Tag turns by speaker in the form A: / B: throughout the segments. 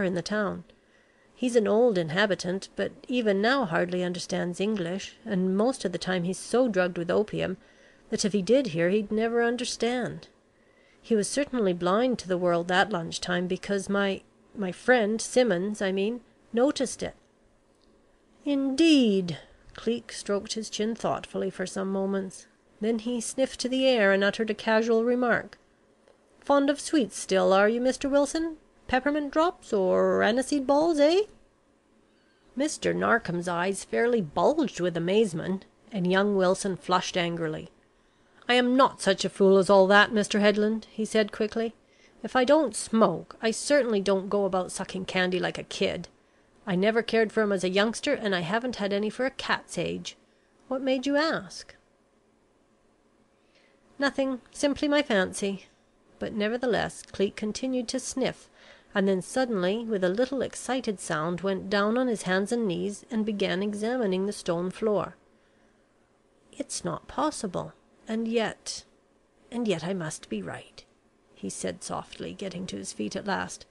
A: in the town. He's an old inhabitant, but even now hardly understands English, and most of the time he's so drugged with opium that if he did hear he'd never understand. He was certainly blind to the world that lunchtime, because my friend, Simmons, I mean, noticed it." "Indeed!" Cleek stroked his chin thoughtfully for some moments. Then he sniffed to the air and uttered a casual remark. "Fond of sweets still, are you, Mr. Wilson? Peppermint drops or aniseed balls, eh?" Mr. Narkom's eyes fairly bulged with amazement, and young Wilson flushed angrily. "I am not such a fool as all that, Mr. Headland," he said quickly. "If I don't smoke, I certainly don't go about sucking candy like a kid. I never cared for 'em as a youngster, and I haven't had any for a cat's age. What made you ask?" "Nothing. Simply my fancy." But nevertheless Cleek continued to sniff, and then suddenly, with a little excited sound, went down on his hands and knees and began examining the stone floor. "It's not possible. And yet I must be right," he said softly, getting to his feet at last.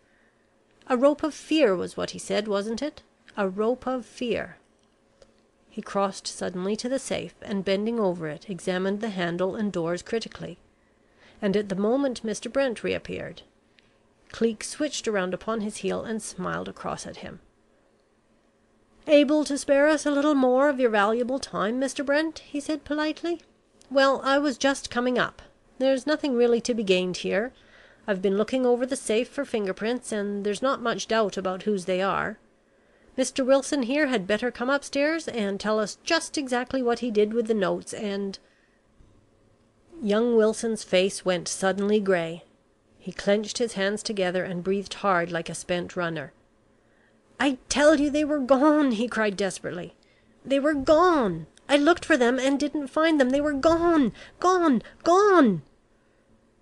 A: "A rope of fear was what he said, wasn't it? A rope of fear." He crossed suddenly to the safe, and bending over it, examined the handle and doors critically. And at the moment Mr. Brent reappeared. Cleek switched around upon his heel and smiled across at him. "Able to spare us a little more of your valuable time, Mr. Brent?" he said politely. "Well, I was just coming up. There's nothing really to be gained here. I've been looking over the safe for fingerprints, and there's not much doubt about whose they are. Mr. Wilson here had better come upstairs and tell us just exactly what he did with the notes and..." Young Wilson's face went suddenly grey. He clenched his hands together and breathed hard like a spent runner. "I tell you they were gone!" he cried desperately. "They were gone! I looked for them and didn't find them. They were gone! Gone! Gone!"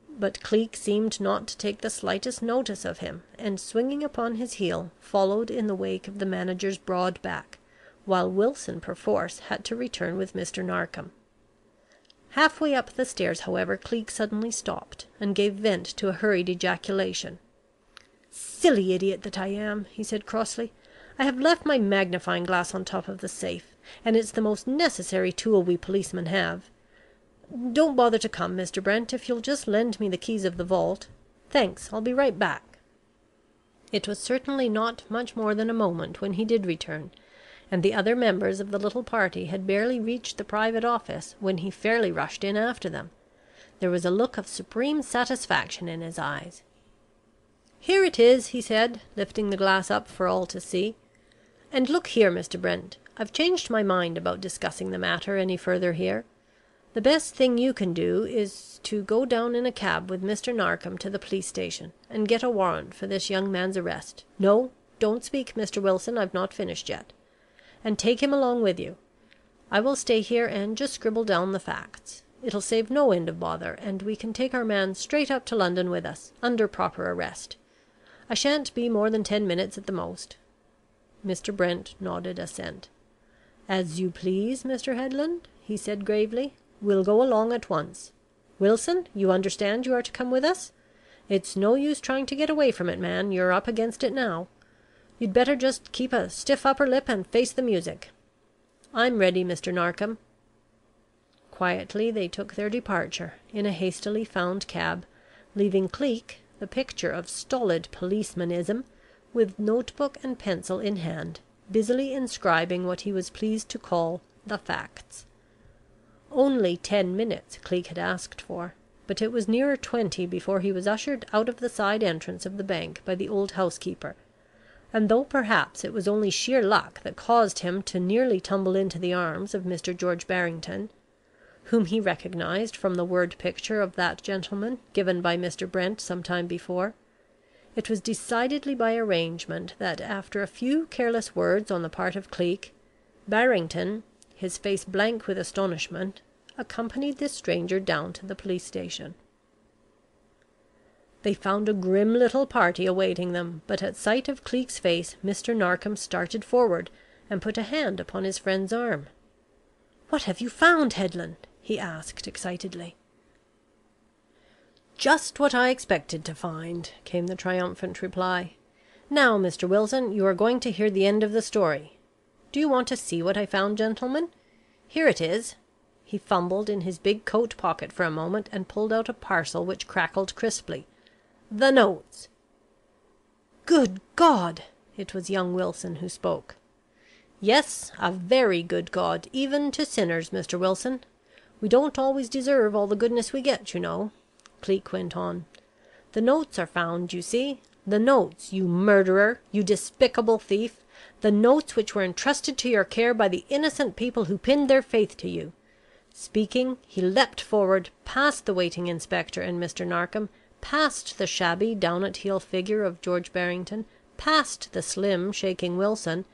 A: But Cleek seemed not to take the slightest notice of him, and swinging upon his heel, followed in the wake of the manager's broad back, while Wilson perforce had to return with Mr. Narkom. Halfway up the stairs, however, Cleek suddenly stopped, and gave vent to a hurried ejaculation. "Silly idiot that I am!" he said crossly. "I have left my magnifying glass on top of the safe, and it's the most necessary tool we policemen have. Don't bother to come, Mr. Brent, if you'll just lend me the keys of the vault. Thanks, I'll be right back." It was certainly not much more than a moment when he did return, and the other members of the little party had barely reached the private office when he fairly rushed in after them. There was a look of supreme satisfaction in his eyes. "Here it is," he said, lifting the glass up for all to see. "And look here, Mr. Brent, I've changed my mind about discussing the matter any further here. The best thing you can do is to go down in a cab with Mr. Narkom to the police station, and get a warrant for this young man's arrest. No, don't speak, Mr. Wilson, I've not finished yet. And take him along with you. I will stay here and just scribble down the facts. It'll save no end of bother, and we can take our man straight up to London with us, under proper arrest. I shan't be more than 10 minutes at the most." Mr. Brent nodded assent. "As you please, Mr. Headland," he said gravely. "We'll go along at once. Wilson, you understand you are to come with us? It's no use trying to get away from it, man. You're up against it now. You'd better just keep a stiff upper lip and face the music. I'm ready, Mr. Narkom." Quietly they took their departure, in a hastily found cab, leaving Cleek, the picture of stolid policemanism, with notebook and pencil in hand, busily inscribing what he was pleased to call the facts. Only 10 minutes Cleek had asked for, but it was nearer 20 before he was ushered out of the side entrance of the bank by the old housekeeper, and though perhaps it was only sheer luck that caused him to nearly tumble into the arms of Mr. George Barrington, whom he recognized from the word picture of that gentleman given by Mr. Brent some time before, it was decidedly by arrangement that, after a few careless words on the part of Cleek, Barrington, his face blank with astonishment, accompanied this stranger down to the police station. They found a grim little party awaiting them, but at sight of Cleek's face Mr. Narkom started forward and put a hand upon his friend's arm. "What have you found, Headland?" he asked excitedly. "Just what I expected to find," came the triumphant reply. Now, Mr. Wilson, you are going to hear the end of the story. Do you want to see what I found, gentlemen? Here it is." He fumbled in his big coat pocket for a moment and pulled out a parcel which crackled crisply. "The notes!" "Good God!" It was young Wilson who spoke. "Yes, a very good God, even to sinners, Mr. Wilson. We don't always deserve all the goodness we get, you know," Cleek went on. "The notes are found, you see. The notes, you murderer, you despicable thief, the notes which were entrusted to your care by the innocent people who pinned their faith to you." Speaking, he leapt forward, past the waiting inspector and Mr. Narkom, past the shabby, down-at-heel figure of George Barrington, past the slim, shaking Wilson,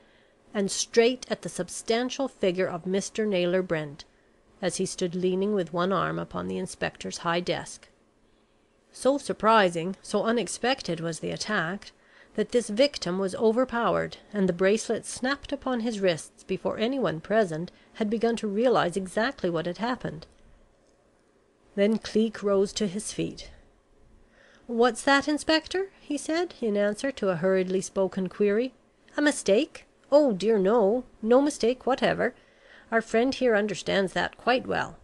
A: and straight at the substantial figure of Mr. Naylor Brent, as he stood leaning with one arm upon the inspector's high desk. So surprising, so unexpected was the attack, that this victim was overpowered, and the bracelet snapped upon his wrists before anyone present had begun to realize exactly what had happened. Then Cleek rose to his feet. "What's that, Inspector?" he said, in answer to a hurriedly spoken query. "A mistake? Oh dear, no. No mistake whatever. Our friend here understands that quite well.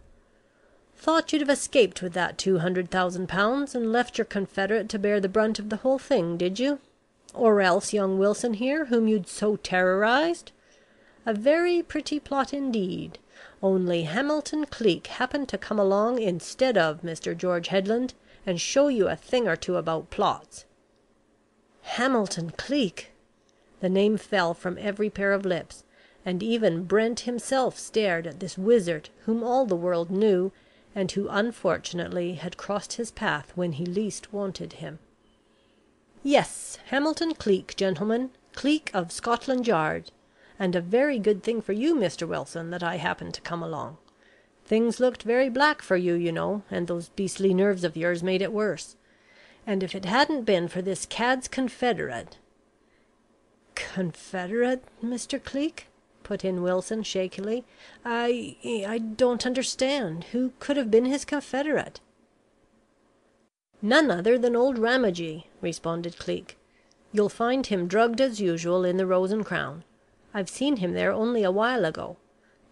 A: Thought you'd have escaped with that £200,000 and left your confederate to bear the brunt of the whole thing, did you? Or else young Wilson here, whom you'd so terrorized? A very pretty plot indeed, only Hamilton Cleek happened to come along instead of Mr. George Headland, and show you a thing or two about plots." Hamilton Cleek! The name fell from every pair of lips, and even Brent himself stared at this wizard whom all the world knew, and who unfortunately had crossed his path when he least wanted him. "Yes, Hamilton Cleek, gentlemen, Cleek of Scotland Yard, and a very good thing for you, Mr. Wilson, that I happened to come along. Things looked very black for you, you know, and those beastly nerves of yours made it worse. And if it hadn't been for this cad's confederate..." "Confederate, Mr. Cleek?" put in Wilson shakily. I don't understand. Who could have been his confederate?" "None other than old Ramagee," responded Cleek. "You'll find him drugged as usual in the Rose and Crown. I've seen him there only a while ago.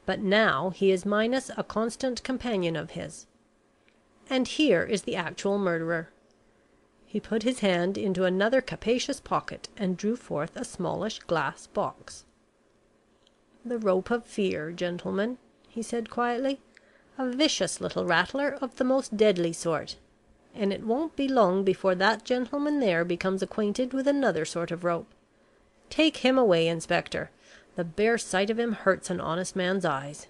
A: But now he is minus a constant companion of his. And here is the actual murderer." He put his hand into another capacious pocket and drew forth a smallish glass box. "The rope of fear, gentlemen," he said quietly. "A vicious little rattler of the most deadly sort. And it won't be long before that gentleman there becomes acquainted with another sort of rope. Take him away, Inspector. The bare sight of him hurts an honest man's eyes."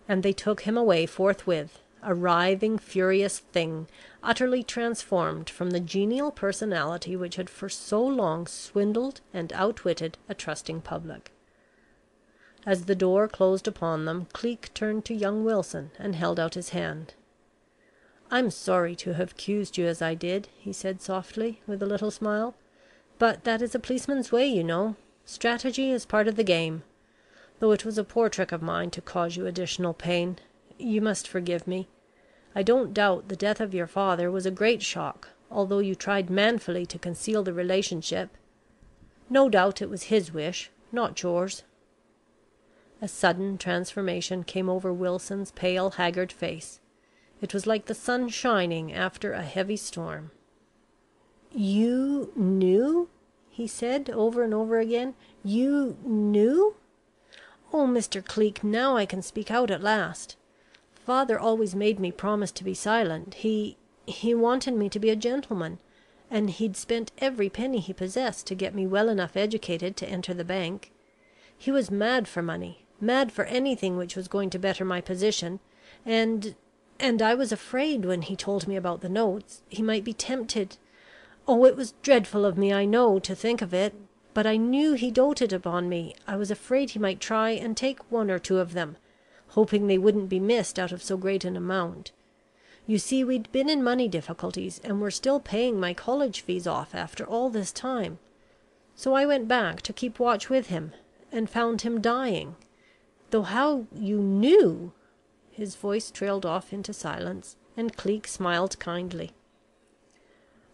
A: And they took him away forthwith, a writhing, furious thing, utterly transformed from the genial personality which had for so long swindled and outwitted a trusting public. As the door closed upon them, Cleek turned to young Wilson and held out his hand. "I'm sorry to have accused you as I did," he said softly, with a little smile. "But that is a policeman's way, you know. Strategy is part of the game. Though it was a poor trick of mine to cause you additional pain. You must forgive me. I don't doubt the death of your father was a great shock, although you tried manfully to conceal the relationship. No doubt it was his wish, not yours." A sudden transformation came over Wilson's pale, haggard face. It was like the sun shining after a heavy storm. "You knew?" he said over and over again. "You knew? Oh, Mr. Cleek, now I can speak out at last. Father always made me promise to be silent. He wanted me to be a gentleman, and he'd spent every penny he possessed to get me well enough educated to enter the bank. He was mad for money, mad for anything which was going to better my position, and I was afraid when he told me about the notes, he might be tempted. Oh, it was dreadful of me, I know, to think of it, but I knew he doted upon me. I was afraid he might try and take one or two of them, hoping they wouldn't be missed out of so great an amount. You see, we'd been in money difficulties, and were still paying my college fees off after all this time. So I went back to keep watch with him, and found him dying. Though how you knew..." His voice trailed off into silence, and Cleek smiled kindly.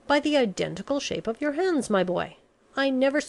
A: "By the identical shape of your hands, my boy. I never